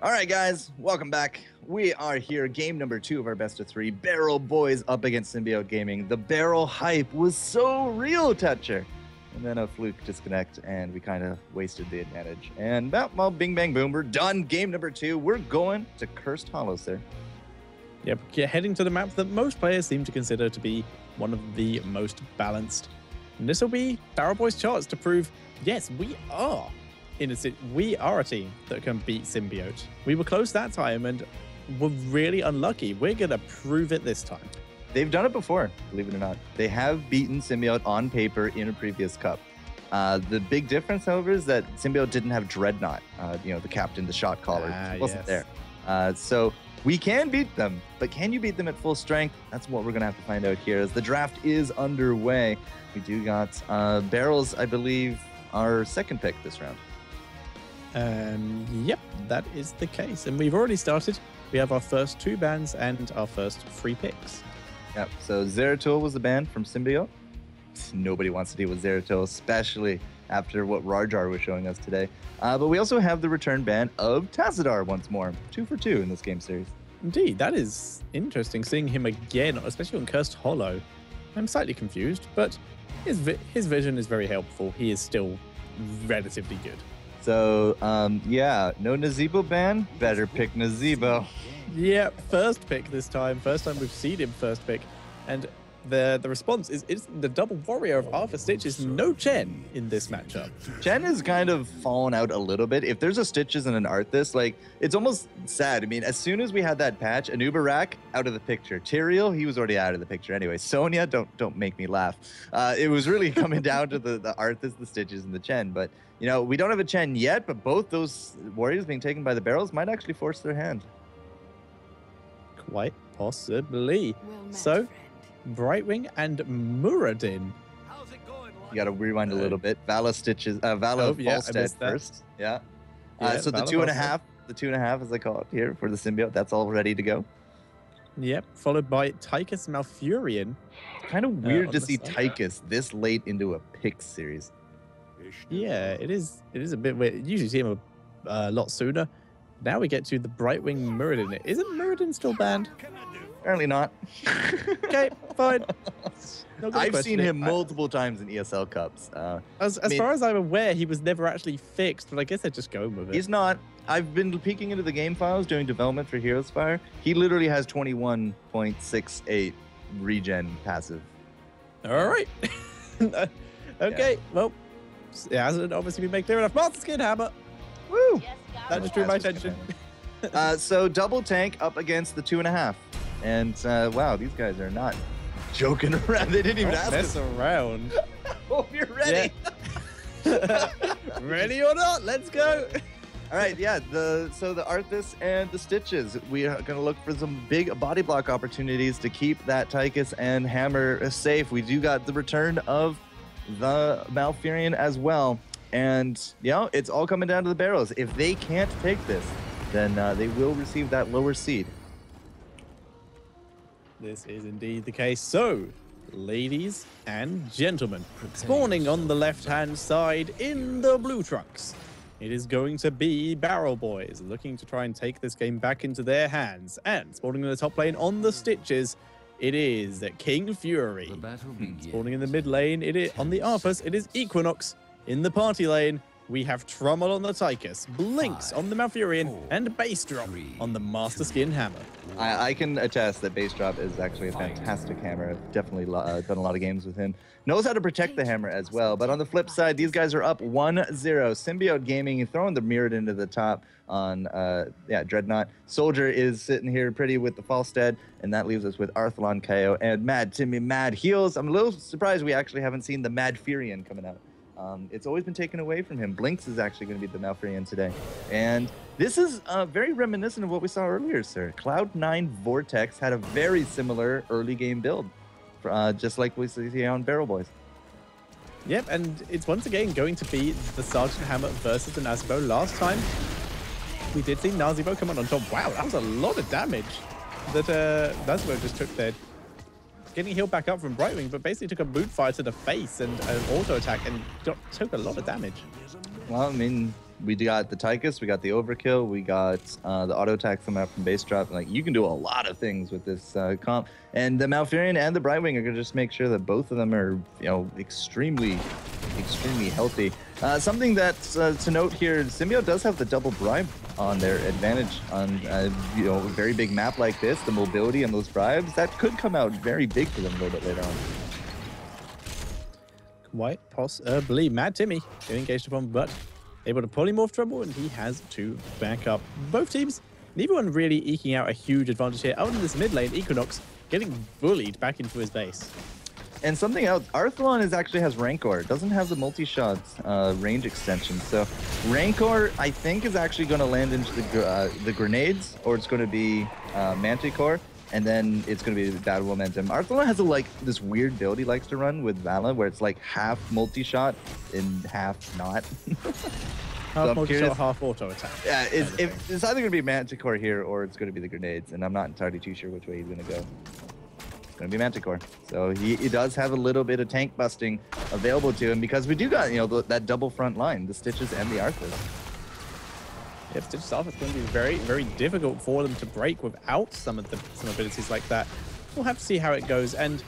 All right, guys, welcome back. We are here, game number 2 of our best of 3. Barrel Boys up against Symbiote Gaming. The barrel hype was so real, Toucher. And then a fluke disconnect, and we kind of wasted the advantage. And, well, bing, bang, boom, we're done. Game number 2. We're going to Cursed Hollows there. Yep, heading to the map that most players seem to consider to be one of the most balanced. And this will be Barrel Boys' chance to prove, yes, we are a team that can beat Symbiote. We were close that time and were really unlucky. We're going to prove it this time. They've done it before, believe it or not. They have beaten Symbiote on paper in a previous cup. The big difference, however, is that Symbiote didn't have Dreadnought, the captain, the shot caller. Wasn't there. So we can beat them, but can you beat them at full strength? That's what we're going to have to find out here as the draft is underway. We do got Barrels, I believe, our second pick this round. Yep, that is the case. And we've already started. We have our first 2 bans and our first 3 picks. Yep, so Zeratul was the ban from Symbiote. Nobody wants to deal with Zeratul, especially after what Rarjar was showing us today. But we also have the return ban of Tazadar once more. 2 for 2 in this game series. Indeed, that is interesting, seeing him again, especially on Cursed Hollow. I'm slightly confused, but his vision is very helpful. He is still relatively good. So, yeah, no Nazeebo ban. Better pick Nazeebo. Yeah, first pick this time. First time we've seen him first pick. And the response is the double warrior of Arthur Stitch is no Chen in this matchup. Chen has kind of fallen out a little bit. If there's a Stitches and an Arthas, like, it's almost sad. I mean, as soon as we had that patch, Anubarak out of the picture. Tyrael, he was already out of the picture anyway. Sonya, don't make me laugh. It was really coming down to the Arthas, the Stitches, and the Chen. But, we don't have a Chen yet, but both those warriors being taken by the barrels might actually force their hand. Quite possibly. So, Brightwing and Muradin. How's it going, you got to rewind a little bit. Vala Stitches, Vala Falstead first. Yeah. So the 2.5, the 2.5 as I call it here for the Symbiote, that's all ready to go. Yep. Followed by Tychus Malfurion. Kind of weird to see Tychus this late into a pick series. Yeah, it is a bit weird. You usually see him a lot sooner. Now we get to the Brightwing Muradin. Isn't Muradin still banned? Apparently not. Okay, fine. I've seen him multiple times in ESL Cups. As far as I'm aware, he was never actually fixed, but I guess they're just going with it. He's not. I've been peeking into the game files doing development for Heroes Fire. He literally has 21.68 regen passive. All right. Okay, well, it hasn't obviously been made clear enough. Master Skin Hammer. Woo! That just drew my attention. So double tank up against the 2.5. And wow, these guys are not joking around. They didn't even ask us. Around. Hope you're ready. Yeah. Ready or not? Let's go. All right, yeah. So the Arthas and the Stitches. We are going to look for some big body block opportunities to keep that Tychus and Hammer safe. We do got the return of the Malfurion as well. And, it's all coming down to the barrels. If they can't take this, then they will receive that lower seed. This is indeed the case. So, ladies and gentlemen, spawning on the left-hand side in the blue trunks, it is going to be Barrel Boys looking to try and take this game back into their hands. And spawning in the top lane on the Stitches, it is King Fury. Spawning in the mid lane, on the Arthas, it is Equinox. In the party lane, we have Trommel on the Tychus, Blinks on the Malfurion, and Base Drop on the Master Skin Hammer. I can attest that Base Drop is actually a fantastic hammer. I've definitely done a lot of games with him. Knows how to protect the hammer as well. But on the flip side, these guys are up 1-0. Symbiote Gaming throwing the mirrored into the top on Dreadnought. Soldier is sitting here pretty with the Falstead, and that leaves us with Arthalon KO and Mad Timmy Mad Heals. I'm a little surprised we actually haven't seen the Mad Furion coming out. It's always been taken away from him. Blinks is actually going to be the Malfurion today. And this is very reminiscent of what we saw earlier, sir. Cloud9 Vortex had a very similar early game build, just like we see on Barrel Boys. Yep, and it's once again going to be the Sergeant Hammer versus the Nazeebo. Last time, we did see Nazeebo come on top. Wow, that was a lot of damage that Nazeebo just took there. Getting healed back up from Brightwing, but basically took a boot fire to the face and an auto attack and took a lot of damage. Well, I mean, We got the Tychus, we got the Overkill, we got the auto attack coming out from base drop. Like, you can do a lot of things with this comp. And the Malfurion and the Brightwing are gonna just make sure that both of them are, you know, extremely healthy. Something that's to note here, Symbiote does have the double bribe on their advantage on you know, a very big map like this. The mobility and those bribes, that could come out very big for them a little bit later on. Quite possibly. Mad Timmy getting engaged upon, but able to polymorph trouble, and he has to back up. Both teams, neither one really eking out a huge advantage here. Out in this mid lane, Equinox getting bullied back into his base. And something else, Arthlon actually has Rancor. It doesn't have the multi-shot range extension. So Rancor, I think, is actually going to land into the grenades, or it's going to be Manticore, and then it's going to be Battle Momentum. Arthlon has this weird build he likes to run with Vala, where it's like half multi-shot and half not. Half multi-shot, half auto attack. Yeah, it's either going to be Manticore here, or it's going to be the grenades, and I'm not entirely too sure which way he's going to go. Going to be Manticore. So he does have a little bit of tank busting available to him, because we do got, you know, that double front line, the Stitches and the Arthur. Yeah, Stitches Alpha is going to be very, very difficult for them to break without some abilities like that. We'll have to see how it goes. And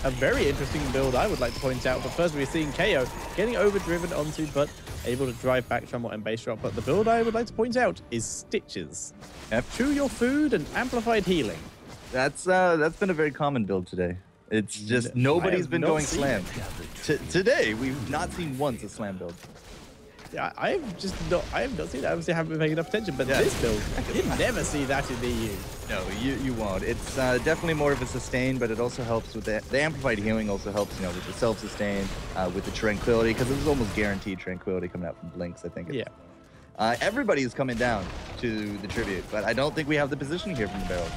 a very interesting build I would like to point out. But first, we're seeing KO getting overdriven onto, but able to drive back Tremble and base drop. But the build I would like to point out is Stitches. Yep. Chew your food and amplified healing. That's been a very common build today. It's just nobody's been going slam. Today, we've not seen once a slam build. Yeah, I have not seen that. Obviously, I haven't been paying enough attention, but this build, you never see that in the EU. No, you won't. It's definitely more of a sustain, but it also helps with the amplified healing. Also helps, you know, with the self-sustain, with the tranquility, because it was almost guaranteed tranquility coming out from Blinks. I think. Yeah. Everybody is coming down to the tribute, but I don't think we have the positioning here from the barrel.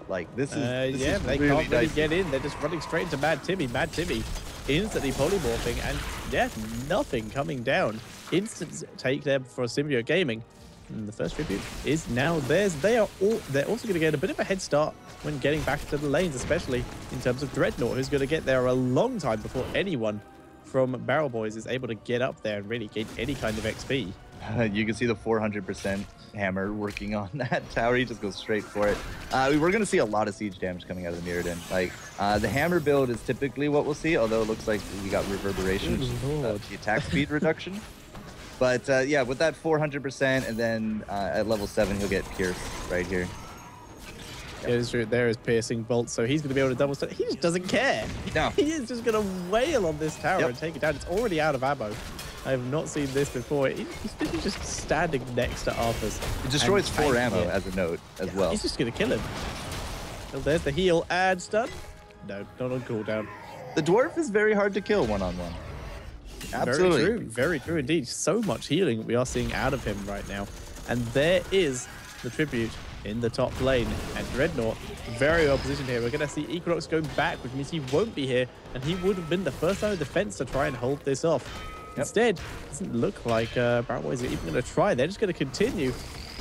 Like, this is yeah, they really can't really get in. They're just running straight into Mad Timmy. Mad Timmy instantly polymorphing, and yeah, nothing coming down. Instant take there for Symbiote Gaming. And the first tribute is now theirs. They're also going to get a bit of a head start when getting back to the lanes, especially in terms of Dreadnought, who's going to get there a long time before anyone from Barrel Boys is able to get up there and really gain any kind of XP. You can see the 400% hammer working on that tower. He just goes straight for it. We're going to see a lot of siege damage coming out of the Mirrodin. Like, the hammer build is typically what we'll see, although it looks like we got reverberation, the attack speed reduction. But yeah, with that 400%, and then at level 7, he'll get Pierce right here. It is true. There is piercing bolt, so he's going to be able to double stun. He just doesn't care. No. He is just going to wail on this tower and take it down. It's already out of ammo. I have not seen this before. He's literally just standing next to Arthur's. It destroys 4 ammo as a note as well. He's just going to kill him. Well, there's the heal and stun. No, not on cooldown. The dwarf is very hard to kill one-on-one. Absolutely. Very true. Very true indeed. So much healing we are seeing out of him right now. And there is the tribute in the top lane. And Dreadnought, very well positioned here. We're going to see Equinox go back, which means he won't be here. And he would have been the first line of defense to try and hold this off. Instead, it doesn't look like Barrel Boys are even going to try. They're just going to continue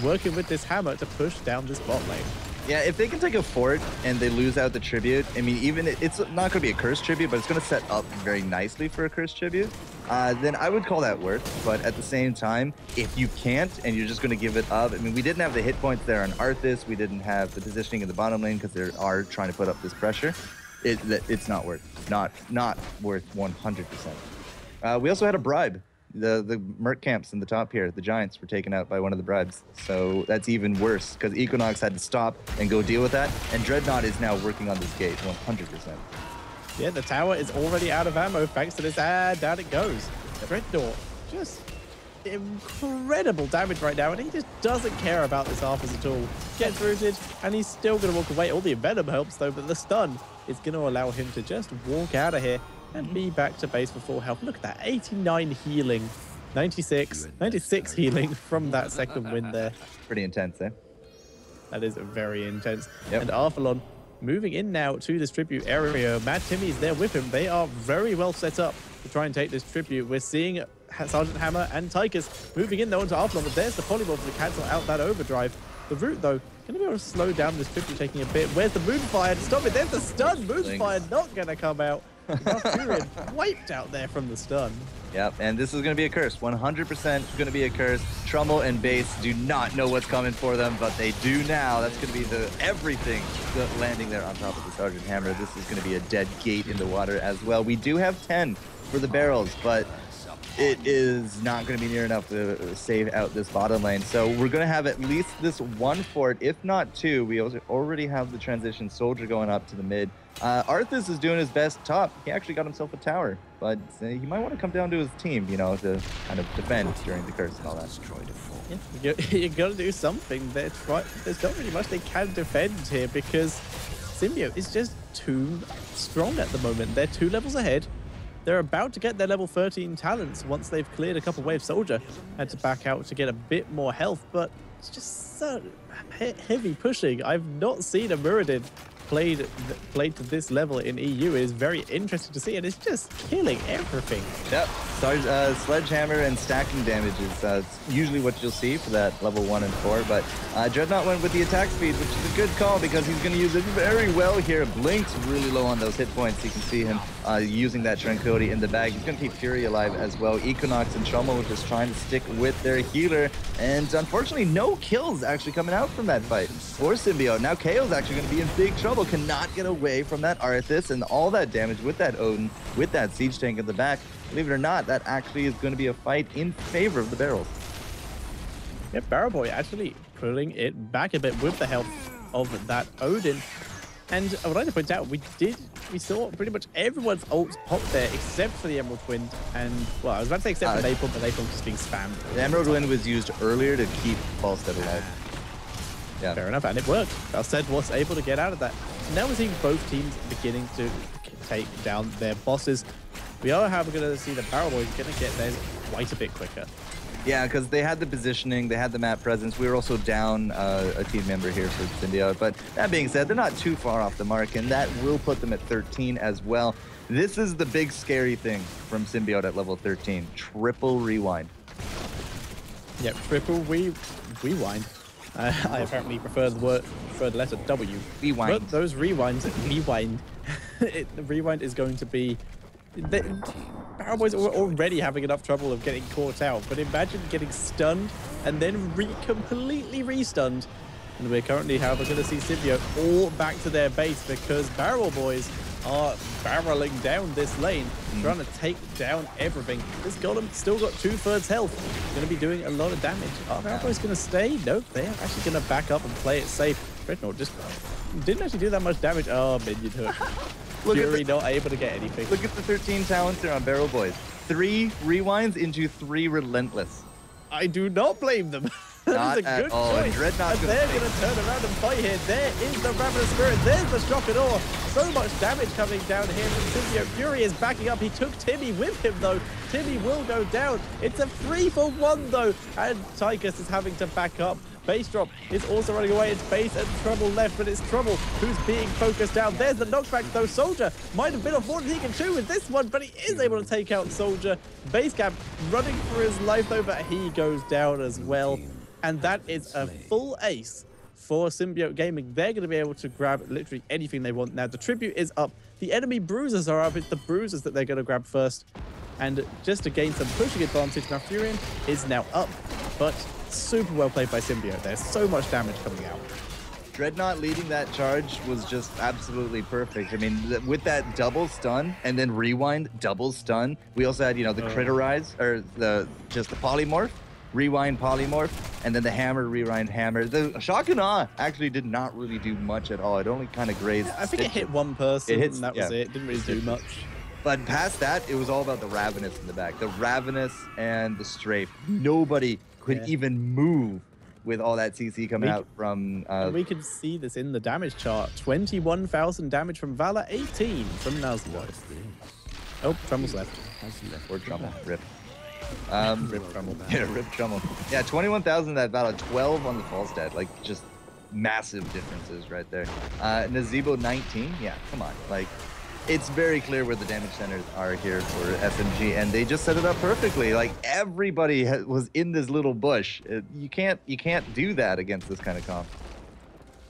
working with this hammer to push down this bot lane. Yeah, if they can take a fort and they lose out the tribute, I mean, even it's not going to be a cursed tribute, but it's going to set up very nicely for a cursed tribute, then I would call that worth. But at the same time, if you can't and you're just going to give it up, I mean, we didn't have the hit points there on Arthas. We didn't have the positioning in the bottom lane because they are trying to put up this pressure. It's not worth, not worth 100%. We also had a bribe. The Merc camps in the top here, the Giants, were taken out by one of the bribes. So that's even worse because Equinox had to stop and go deal with that. And Dreadnought is now working on this gate 100%. Yeah, the tower is already out of ammo thanks to this. Down it goes. Dreadnought, just incredible damage right now. And he just doesn't care about this Arthas at all. Gets rooted and he's still going to walk away. All the Venom helps though, but the stun is going to allow him to just walk out of here and be back to base for full health. Look at that, 89 healing, 96 healing from that second win there. Pretty intense, eh? That is very intense. Yep. And Arthalon moving in now to this tribute area. Mad Timmy is there with him. They are very well set up to try and take this tribute. We're seeing Sergeant Hammer and Tychus moving in though into Arthalon, but there's the polymorph to cancel out that overdrive. The root though, going to be able to slow down this tribute taking a bit. Where's the Moonfire to stop it? There's the stun. Moonfire not going to come out. Furion wiped out there from the stun. Yep, and this is going to be a curse. 100% going to be a curse. Trummel and Base do not know what's coming for them, but they do now. That's going to be everything landing there on top of the Sergeant Hammer. This is going to be a dead gate in the water as well. We do have 10 for the barrels, but it is not going to be near enough to save out this bottom lane. So we're going to have at least this one fort, if not two. We also already have the transition soldier going up to the mid. Arthas is doing his best top. He actually got himself a tower, but he might want to come down to his team, you know, to kind of defend during the curse and all that. Yeah, you got to do something. There's not really much they can defend here because Symbiote is just too strong at the moment. They're 2 levels ahead. They're about to get their level 13 talents once they've cleared a couple waves. Soldier had to back out to get a bit more health, but it's just so heavy pushing. I've not seen a Muradin played to this level in EU. It is very interesting to see, and it's just killing everything. Yep. Sledgehammer and stacking damage is usually what you'll see for that level 1 and 4, but Dreadnought went with the attack speed, which is a good call because he's going to use it very well here. Blink's really low on those hit points. You can see him using that Tranquility in the bag. He's going to keep Fury alive as well. Equinox and Trommel just trying to stick with their healer, and unfortunately no kills actually coming out from that fight for Symbiote. Now KO's actually going to be in big trouble. Cannot get away from that Arthas and all that damage with that Odin, with that siege tank in the back. Believe it or not, that actually is going to be a fight in favor of the barrels. Yeah, Barrel Boy actually pulling it back a bit with the help of that Odin. And I would like to point out, we saw pretty much everyone's ults pop there except for the Emerald Wind. And, well, I was about to say except for Napalm, but Napalm just being spammed. The Emerald Wind was used earlier to keep Falstead alive. Yeah. Fair enough, and it worked. Falstead was able to get out of that. Now we're seeing both teams beginning to take down their bosses. We are, however, going to see the Barrel Boys going to get theirs quite a bit quicker. Yeah, because they had the positioning, they had the map presence. We were also down a team member here for Symbiote. But that being said, they're not too far off the mark, and that will put them at 13 as well. This is the big scary thing from Symbiote at level 13. Triple rewind. Yep, triple rewind. I apparently prefer the letter W. Rewind. But those rewinds, rewind. The rewind is going to be... Barrel Boys are already having enough trouble of getting caught out, but imagine getting stunned and then completely restunned. And we're currently, however, going to see Symbiote all back to their base because Barrel Boys are barreling down this lane, trying to take down everything. This Golem still got 2/3 health. Going to be doing a lot of damage. Are Barrel Boys going to stay? Nope, they're actually going to back up and play it safe. Dreadnought just didn't actually do that much damage. Oh, minion hook. Fury not able to get anything. Look at the 13 talents there on Barrel Boys. 3 rewinds into 3 relentless. I do not blame them. That is a good choice. And they're going to turn around and fight here. There is the Ravenous Spirit. There's the Shock and Awe. So much damage coming down here from Symbiote. Fury is backing up. He took Timmy with him, though. Timmy will go down. It's a 3-for-1, though. And Tychus is having to back up. Base drop is also running away. It's Base and Trouble left, but it's Trouble who's being focused down. There's the knockback, though. Soldier might have been off more than he can chew with this one, but he is able to take out Soldier. Base Cap running for his life, though, but he goes down as well. And that is a full ace for Symbiote Gaming. They're going to be able to grab literally anything they want. Now, the Tribute is up. The enemy Bruisers are up. It's the Bruisers that they're going to grab first. And just to gain some pushing advantage, now Furion is now up. But super well played by Symbiote. There's so much damage coming out. Dreadnought leading that charge was just absolutely perfect. I mean, with that double stun and then rewind, double stun. We also had, you know, the Critterize, or the polymorph. Rewind polymorph, and then the hammer, rewind hammer. The Shock and Awe actually did not really do much at all. It only kind of grazed. I think it hit one person, and that was it. Didn't really do much. But past that, it was all about the Ravenous in the back. The Ravenous and the Strafe. Nobody could even move with all that CC coming out from... we can see this in the damage chart. 21,000 damage from Valor, 18 from Nuzlocke. Oh, Trummel's left. Or Trummel. Rip. Rip Trummel. Yeah, Rip Trummel. Yeah, 21,000 that battle, 12 on the Falstead. Like, just massive differences right there. Nazebo 19. Yeah, come on. Like, it's very clear where the damage centers are here for SMG, and they just set it up perfectly. Like, everybody was in this little bush. You can't do that against this kind of comp.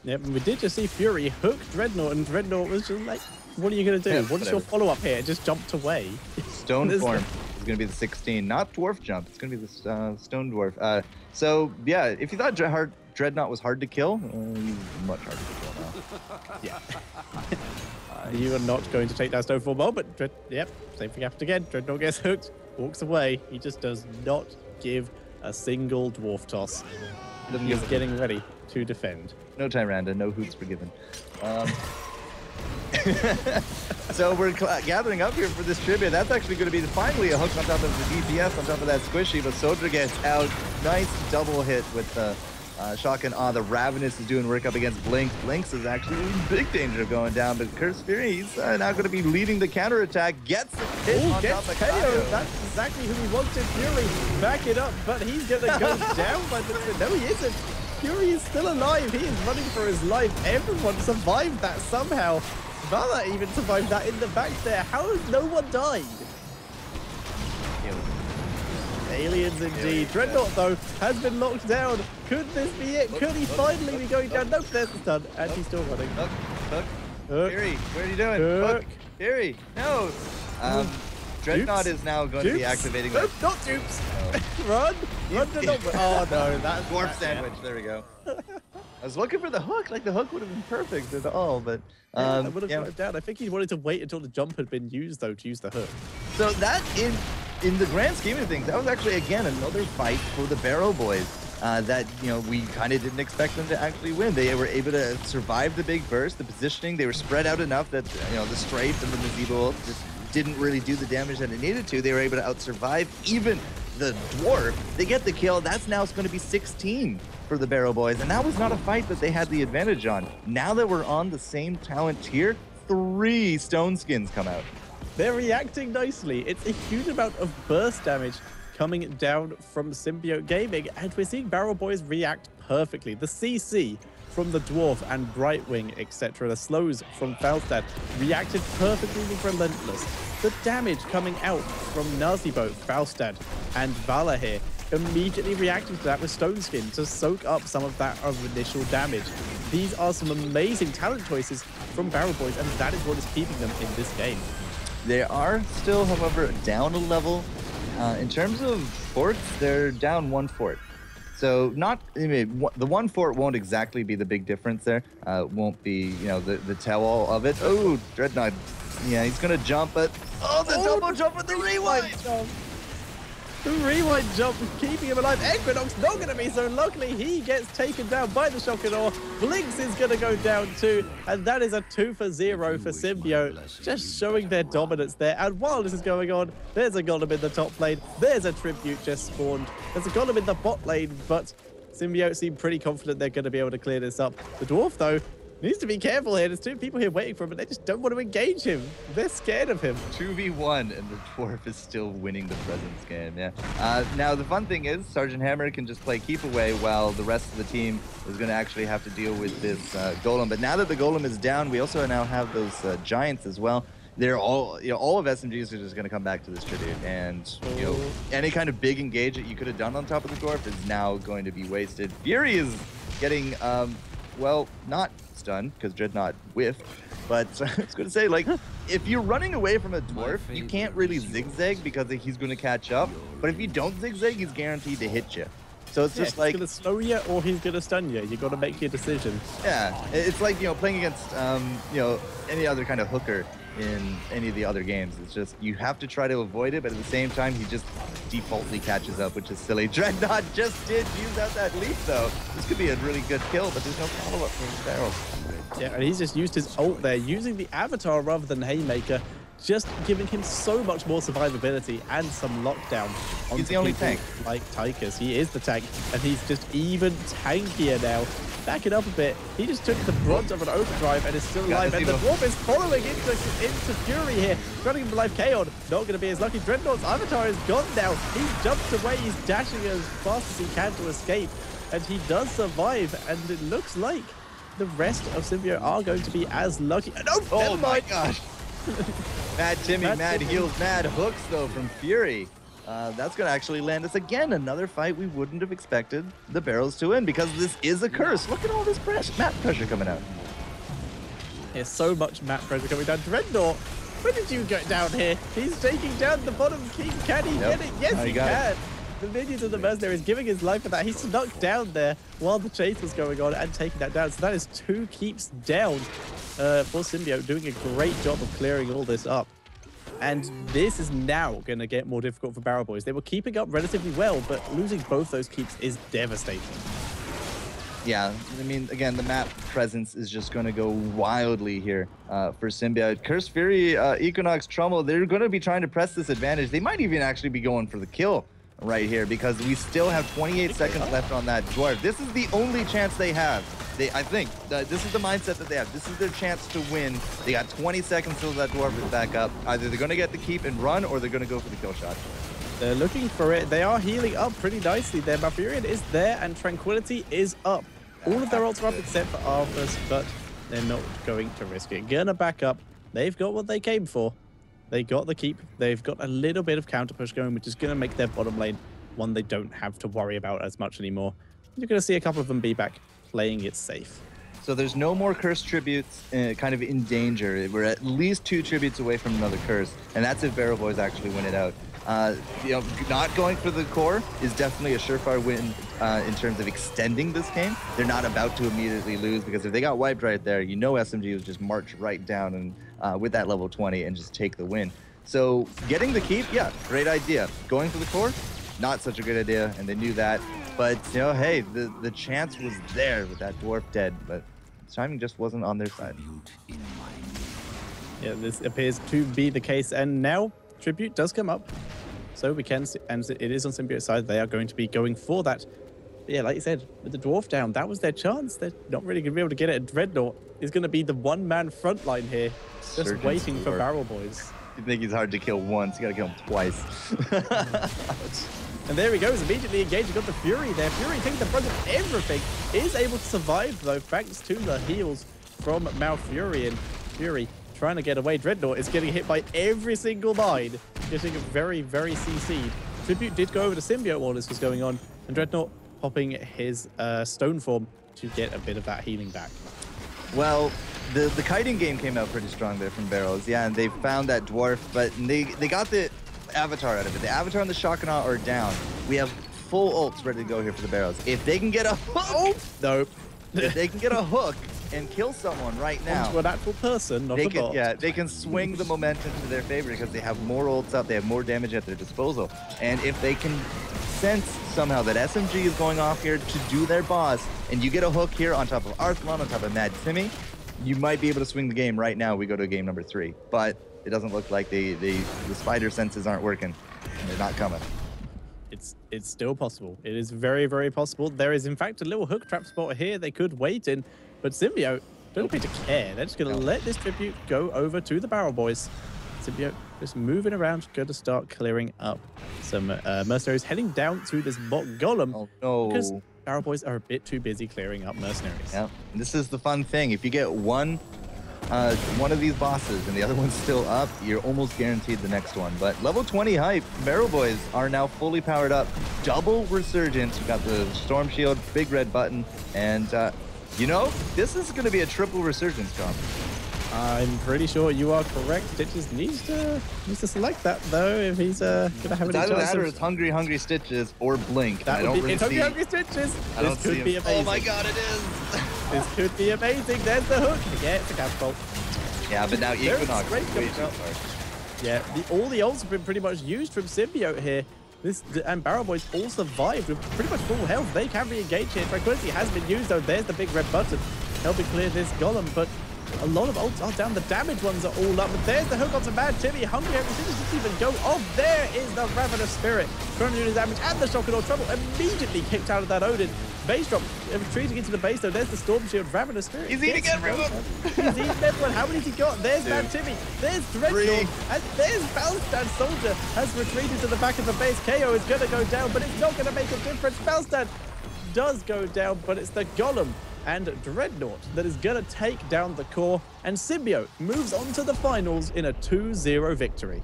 Yep, and we did just see Fury hook Dreadnought, and Dreadnought was just like, what are you going to do? Yeah, What's your follow-up here? It just jumped away. Stone form is going to be the 16, not dwarf jump. It's going to be the stone dwarf. So, yeah, if you thought Dreadnought was hard to kill, he's much harder to kill now. Yeah. You are not going to take that stone form well, but yep, same thing happened again. Dreadnought gets hooked, walks away. He just does not give a single dwarf toss. He is getting ready to defend. No Tyrande, no hoots forgiven. So we're gathering up here for this trivia. That's actually going to be finally a hook on top of the DPS, on top of that squishy, but Soldier gets out. Nice double hit with the shotgun. The Ravenous is doing work up against Blinks. Blinks is actually in big danger of going down, but Curse Fury, he's now going to be leading the counterattack. Gets the hit on gets top of KO. That's exactly who he wanted. Fury, back it up, but he's going to go down by the... No, he isn't. Fury is still alive. He is running for his life. Everyone survived that somehow. Vala even survived that in the back there. How has no one died? Aliens indeed. Dreadnought, though, has been locked down. Could this be it? Could he finally be going down? Nope, there's the stun. And he's still running. Hook. Fury, what are you doing? Hook. Fury, no. Dreadnought is now going to be activating. Nope, not dupes. Run to the... Oh, no, that's... Dwarf sandwich, there we go. I was looking for the hook, like the hook would have been perfect at all, but... I would have slowed down. I think he wanted to wait until the jump had been used, though, to use the hook. So that, in the grand scheme of things, that was actually, again, another fight for the Barrow Boys that, you know, we kind of didn't expect them to actually win. They were able to survive the big burst, the positioning. They were spread out enough that, you know, the Strafe and the Mazeebo just didn't really do the damage that it needed to. They were able to out-survive even the Dwarf. They get the kill. That's now going to be 16 for the Barrow Boys, and that was not a fight that they had the advantage on. Now that we're on the same talent tier, 3 Stone Skins come out. They're reacting nicely. It's a huge amount of burst damage coming down from Symbiote Gaming, and we're seeing Barrow Boys react perfectly. The CC from the Dwarf and Brightwing, etc., the slows from Falstad reacted perfectly with Relentless. The damage coming out from Nazibo, Falstad, and Vala here immediately reacting to that with Stone Skin to soak up some of that initial damage. These are some amazing talent choices from Barrow Boys, and that is what is keeping them in this game. They are still, however, down a level. In terms of forts, they're down 1 fort. So not, I mean, the 1 fort won't exactly be the big difference there. Won't be, you know, the tell-all of it. Oh, Dreadnought. Yeah, he's going to jump, but... Oh, the double jump with the rewind! The rewind jump is keeping him alive. Equinox not going to be so. Luckily, he gets taken down by the Shockador. Blinks is going to go down too. And that is a 2 for 0 for Symbiote. Just showing their dominance there. And while this is going on, there's a Golem in the top lane. There's a Tribute just spawned. There's a Golem in the bot lane, but Symbiote seem pretty confident they're going to be able to clear this up. The Dwarf, though, needs to be careful here. There's 2 people here waiting for him, but they just don't want to engage him. They're scared of him. 2v1, and the Dwarf is still winning the presence game, yeah. Now, the fun thing is, Sergeant Hammer can just play keep away while the rest of the team is going to actually have to deal with this Golem. But now that the Golem is down, we also now have those Giants as well. They're all, you know, all of SMGs are just going to come back to this tribute, and you know, any kind of big engage that you could have done on top of the Dwarf is now going to be wasted. Fury is getting, well, not stunned because Dreadnought whiffed, but I was going to say, like, if you're running away from a Dwarf, you can't really zigzag because he's going to catch up, but if you don't zigzag, he's guaranteed to hit you. So it's just like... he's going to slow you or he's going to stun you. You got to make your decision. Yeah, it's like, you know, playing against, you know, any other kind of hooker in any of the other games. It's just, you have to try to avoid it, but at the same time, he just defaultly catches up, which is silly. Dreadnought just did use out that leap, though. This could be a really good kill, but there's no follow-up from Barrow. Yeah, and he's just used his ult there, using the Avatar rather than Haymaker, just giving him so much more survivability and some lockdown. He's the only tank. Like Tychus, he is the tank, and he's just even tankier now. Back it up a bit. He just took the brunt of an overdrive and is still alive. And the Dwarf is following into Fury here. Running him alive. Kaon not going to be as lucky. Dreadnought's Avatar is gone now. He's jumped away. He's dashing as fast as he can to escape. And he does survive. And it looks like the rest of Symbiote are going to be as lucky. No, oh my gosh. Mad Timmy, mad heals, mad hooks though from Fury. That's going to actually land us again another fight we wouldn't have expected the Barrels to win, because this is a curse. Look at all this map pressure coming out. There's so much map pressure coming down. Dreadnought, where did you get down here? He's taking down the bottom king. Can he get it? Yes, he can. The minions of the mercenaries giving his life for that. He snuck down there while the chase was going on and taking that down. So that is 2 keeps down for Symbiote, doing a great job of clearing all this up. And this is now going to get more difficult for Barrel Boys. They were keeping up relatively well, but losing both those keeps is devastating. Yeah, I mean, again, the map presence is just going to go wildly here for Symbiote. Cursed Fury, Equinox, Trummel, they're going to be trying to press this advantage. They might even actually be going for the kill right here, because we still have 28 seconds left on that Dwarf. This is the only chance they have. I think this is the mindset that they have. This is their chance to win. They got 20 seconds till that Dwarf is back up. Either they're going to get the keep and run, or they're going to go for the kill shot. They're looking for it. They are healing up pretty nicely there. Malfurion is there, and Tranquility is up. All of their ults are up except for Arthur's, but they're not going to risk it. Gonna back up. They've got what they came for. They got the keep. They've got a little bit of counter push going, which is going to make their bottom lane one they don't have to worry about as much anymore. You're going to see a couple of them be back playing it safe. So there's no more curse tributes kind of in danger. We're at least 2 tributes away from another curse, and that's if Barrel Boys actually win it out. You know, not going for the core is definitely a surefire win in terms of extending this game. They're not about to immediately lose, because if they got wiped right there, you know SMG would just march right down and with that level 20 and just take the win. So getting the keep, yeah, great idea. Going for the core, not such a good idea, and they knew that. But, you know, hey, the chance was there with that Dwarf dead, but timing just wasn't on their side. Yeah, this appears to be the case, and now Tribute does come up. So we can see, and it is on Symbiote's side. They are going to be going for that. But yeah, like you said, with the Dwarf down, that was their chance. They're not really going to be able to get it. Dreadnought is going to be the one-man front line here, just waiting for Barrel Boys. You think he's hard to kill once, you got to kill him twice. And there he goes, immediately engaging. Got the Fury there. Fury taking the brunt of everything. Is able to survive, though, thanks to the heals from Malfurion. Fury trying to get away. Dreadnought is getting hit by every single mine, getting very, very CC'd. Tribute did go over to Symbiote while this was going on, and Dreadnought popping his stone form to get a bit of that healing back. Well, the kiting game came out pretty strong there from Barrels. Yeah, and they found that Dwarf, but they got the Avatar out of it. The Avatar and the Shakana are down. We have full ults ready to go here for the Barrels. If they can get a hook, nope. If they can get a hook and kill someone right now, onto an actual person, not a bot. Yeah, they can swing the momentum to their favor, because they have more ults up, they have more damage at their disposal. And if they can sense somehow that SMG is going off here to do their boss, and you get a hook here on top of Arthlon, on top of Mad Timmy, you might be able to swing the game right now. We go to game number 3, but it doesn't look like the spider senses aren't working, and they're not coming. It's still possible. It is very, very possible. There is, in fact, a little hook trap spot here they could wait in, but Symbiote don't appear to care. They're just going to let this tribute go over to the Barrel Boys. Symbiote just moving around, going to start clearing up some mercenaries, heading down to this bot golem. Oh, no. Because Barrel Boys are a bit too busy clearing up mercenaries. Yeah, this is the fun thing. If you get one of these bosses and the other one's still up, you're almost guaranteed the next one. But level 20 hype, Barrel Boys are now fully powered up. Double resurgence. We got the storm shield, big red button, and you know, this is going to be a triple resurgence drop. I'm pretty sure you are correct. Stitches needs to select that, though, if he's going to have any chance. Either that or of... it's Hungry Hungry Stitches or Blink. That would be, it's Hungry Hungry Stitches. This could be amazing. Oh my god, it is. This could be amazing. There's the hook. Yeah, it's a catapult. Yeah, but now Equinox is way too far. Yeah, all the ults have been pretty much used from Symbiote here. And Barrel Boys all survived with pretty much full health. They can re-engage here. Tranquility has been used, though. There's the big red button helping clear this golem, but a lot of ults are down. The damage ones are all up, but there's the hook onto Mad Timmy. Hungry Hungry Stitches just even go off. There is the Ravenous Spirit trying to do the damage, and the Shock and All Trouble immediately kicked out of that Odin. Base drop, retreating into the base, though. There's the Storm Shield. Ravenous Spirit. He's eating everyone. He's eating everyone. How many's he got? There's Mad Timmy. There's Dreadnought. And there's Falstad. Soldier has retreated to the back of the base. KO is going to go down, but it's not going to make a difference. Falstad does go down, but it's the Golem and Dreadnought that is going to take down the core, and Symbiote moves on to the finals in a 2-0 victory.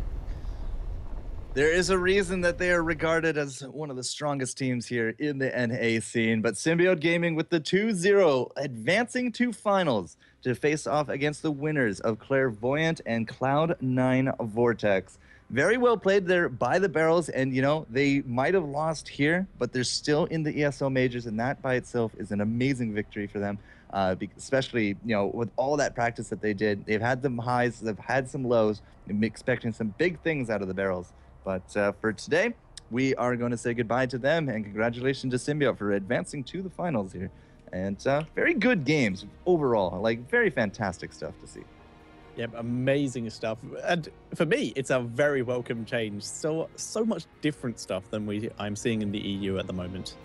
There is a reason that they are regarded as one of the strongest teams here in the NA scene, but Symbiote Gaming with the 2-0 advancing to finals to face off against the winners of Clairvoyant and Cloud9 Vortex. Very well played there by the Barrels, and you know, they might have lost here, but they're still in the ESL Majors, and that by itself is an amazing victory for them. Especially, you know, with all that practice that they did. They've had some highs, they've had some lows. I'm expecting some big things out of the Barrels. But for today, we are going to say goodbye to them, and congratulations to Symbiote for advancing to the finals here. And very good games overall, like very fantastic stuff to see. Yep, amazing stuff. And for me, it's a very welcome change. So much different stuff than I'm seeing in the EU at the moment.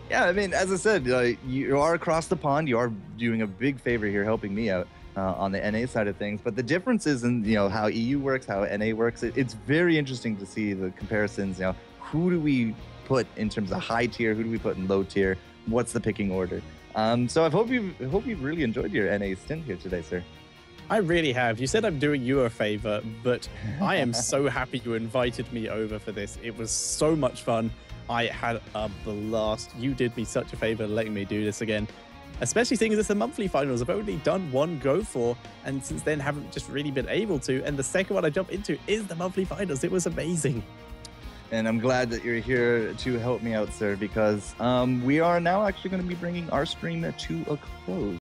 Yeah, I mean, as I said, you are across the pond. You are doing a big favor here, helping me out on the NA side of things. But the differences in, you know, how EU works, how NA works, it's very interesting to see the comparisons. You know, who do we put in terms of high tier? Who do we put in low tier? What's the picking order? So I hope you've really enjoyed your NA stint here today, sir. I really have. You said I'm doing you a favor, but I am so happy you invited me over for this. It was so much fun. I had a blast. You did me such a favor letting me do this again, especially seeing as it's the monthly finals. I've only done one Go4, and since then haven't just really been able to. And the second one I jump into is the monthly finals. It was amazing. And I'm glad that you're here to help me out, sir, because we are now actually going to be bringing our stream to a close.